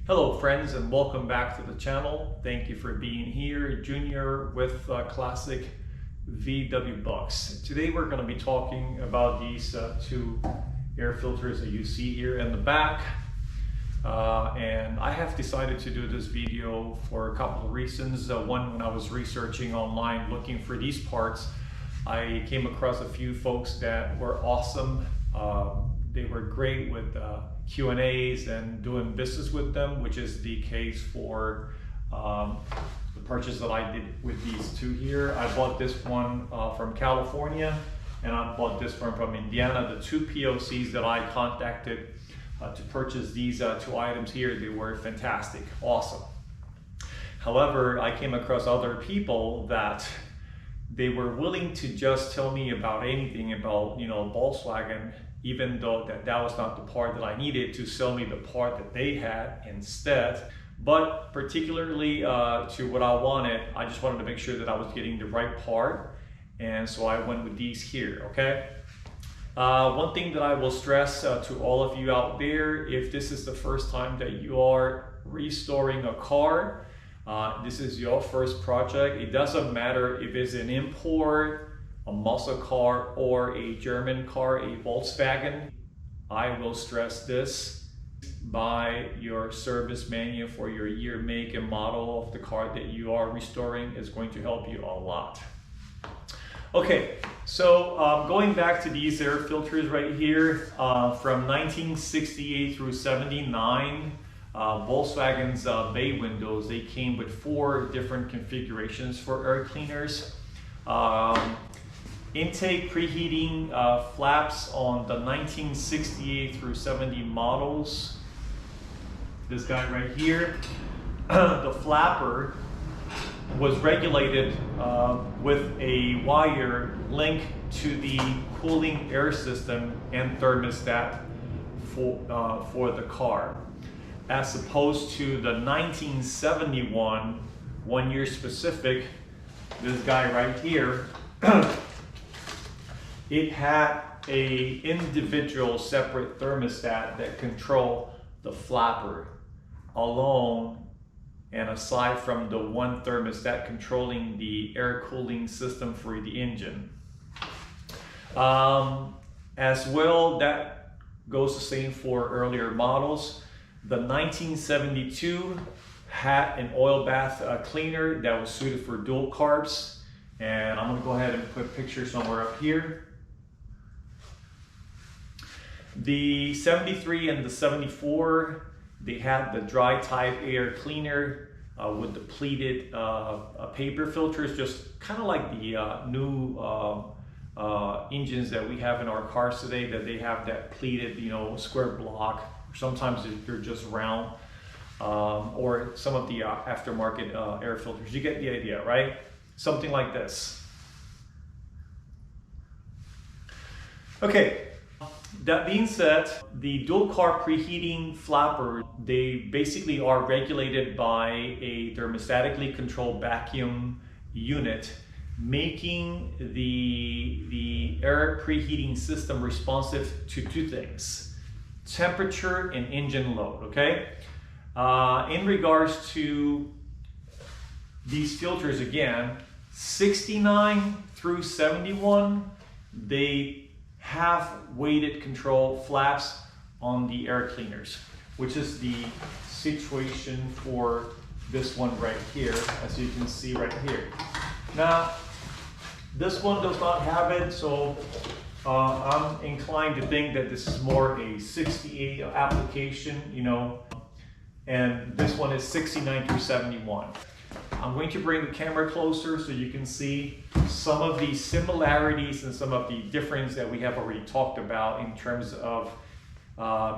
Hello friends, and welcome back to the channel. Thank you for being here. Junior with Classic VW Bucks. Today we're going to be talking about these two air filters that you see here in the back. And I have decided to do this video for a couple of reasons. One, when I was researching online looking for these parts, I came across a few folks that were awesome. They were great with Q&As and doing business with them, which is the case for the purchase that I did with these two here. I bought this one from California, and I bought this one from Indiana. The two POCs that I contacted to purchase these two items here, they were fantastic, awesome. However, I came across other people that they were willing to just tell me about anything about, Volkswagen, even though that was not the part that I needed, to sell me the part that they had instead. But particularly to what I wanted, I just wanted to make sure that I was getting the right part. And so I went with these here, okay? One thing that I will stress to all of you out there, if this is the first time that you are restoring a car, this is your first project, it doesn't matter if it's an import, a muscle car, or a German car, a Volkswagen. I will stress this: buy your service manual for your year, make, and model of the car that you are restoring. Is going to help you a lot. Okay, so going back to these air filters right here, from 1968 through 79, Volkswagen's bay windows, they came with 4 different configurations for air cleaners. Intake preheating flaps on the 1968 through 70 models. This guy right here, the flapper was regulated with a wire linked to the cooling air system and thermostat for the car, as opposed to the 1971 1 year specific, this guy right here. It had a individual separate thermostat that controlled the flapper alone, and aside from the one thermostat controlling the air cooling system for the engine. As well, that goes the same for earlier models. The 1972 had an oil bath cleaner that was suited for dual carbs, and I'm going to go ahead and put a picture somewhere up here. The 73 and the 74, they had the dry type air cleaner with the pleated paper filters, just kind of like the new engines that we have in our cars today, that they have that pleated, square block. Sometimes they're just round, or some of the aftermarket air filters. You get the idea, right? Something like this. Okay. That being said, the dual carb preheating flapper, they basically are regulated by a thermostatically controlled vacuum unit, making the air preheating system responsive to 2 things: temperature and engine load, okay? In regards to these filters, again, 69 through 71, they have weighted control flaps on the air cleaners, which is the situation for this one right here, as you can see right here. Now, this one does not have it, so I'm inclined to think that this is more a 68 application, and this one is 69 through 71. I'm going to bring the camera closer so you can see some of the similarities and some of the difference that we have already talked about in terms of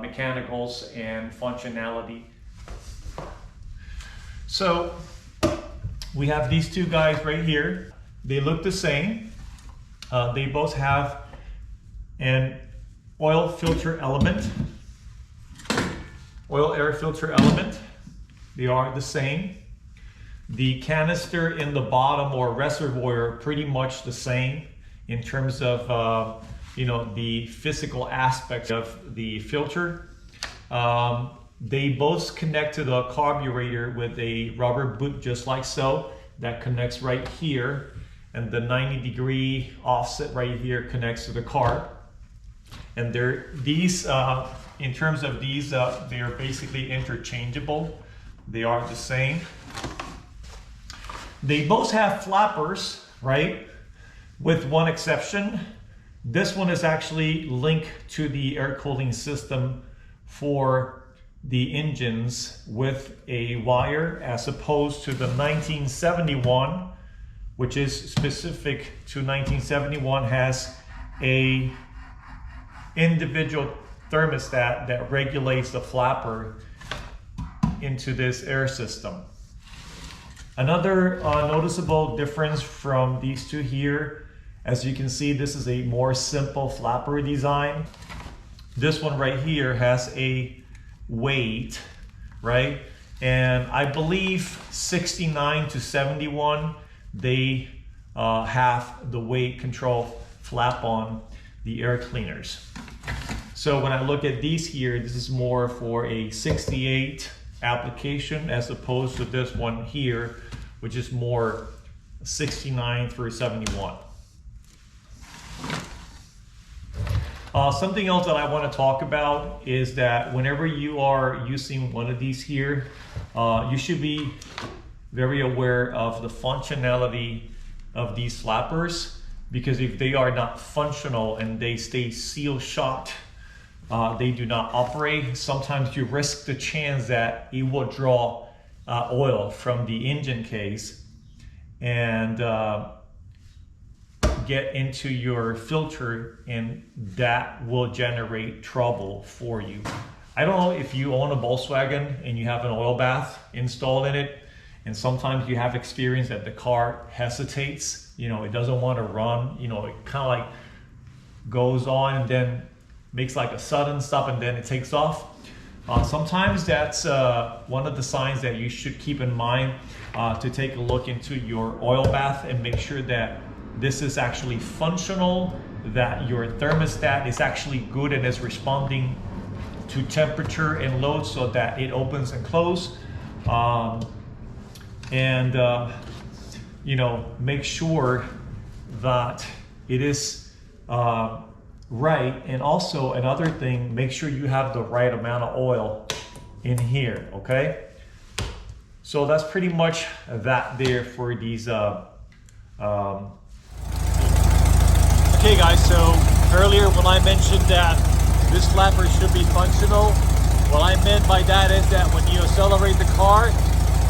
mechanicals and functionality. So we have these two guys right here. They look the same. They both have an oil filter element, oil air filter element. They are the same. The canister in the bottom, or reservoir, pretty much the same in terms of the physical aspect of the filter. They both connect to the carburetor with a rubber boot just like so. That connects right here. And the 90-degree offset right here connects to the carb. And in terms of these, they are basically interchangeable. They are the same. They both have flappers, right? With one exception. This one is actually linked to the air cooling system for the engines with a wire, as opposed to the 1971, which is specific to 1971, has a individual thermostat that regulates the flapper into this air system. Another noticeable difference from these two here, as you can see, this is a more simple flapper design. This one right here has a weight, right? And I believe 69 to 71, they have the weight control flap on the air cleaners. So when I look at these here, this is more for a 68 application as opposed to this one here, which is more 69 through 71. Something else that I want to talk about is that whenever you are using one of these here, you should be very aware of the functionality of these flappers, because if they are not functional and they stay seal shut, they do not operate. Sometimes you risk the chance that it will draw oil from the engine case and get into your filter, and that will generate trouble for you. I don't know if you own a Volkswagen and you have an oil bath installed in it, and sometimes you have experience that the car hesitates, it doesn't want to run, it kind of like goes on and then makes like a sudden stop and then it takes off. Sometimes that's one of the signs that you should keep in mind, to take a look into your oil bath and make sure that this is actually functional, that your thermostat is actually good and is responding to temperature and load so that it opens and closes. Make sure that it is right. And also another thing, make sure you have the right amount of oil in here, okay? So that's pretty much that there for these. Okay guys, so earlier when I mentioned that this flapper should be functional, what I meant by that is that when you accelerate the car,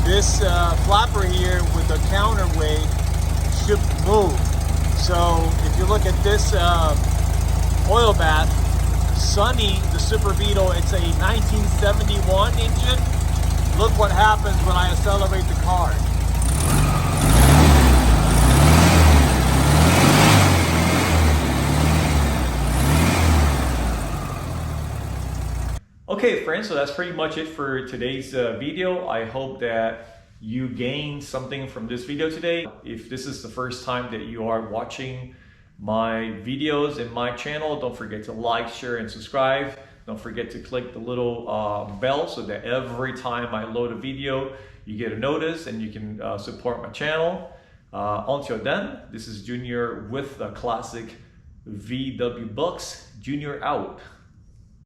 this flapper here with the counterweight should move. So if you look at this oil bath, Sunny, the Super Beetle, it's a 1971 engine. Look what happens when I accelerate the car. Okay friends, so that's pretty much it for today's video. I hope that you gained something from this video today. If this is the first time that you are watching my videos in my channel, don't forget to like, share, and subscribe. Don't forget to click the little bell so that every time I load a video, you get a notice and you can support my channel. Until then, this is Junior with the Classic VW Bucks. Junior out.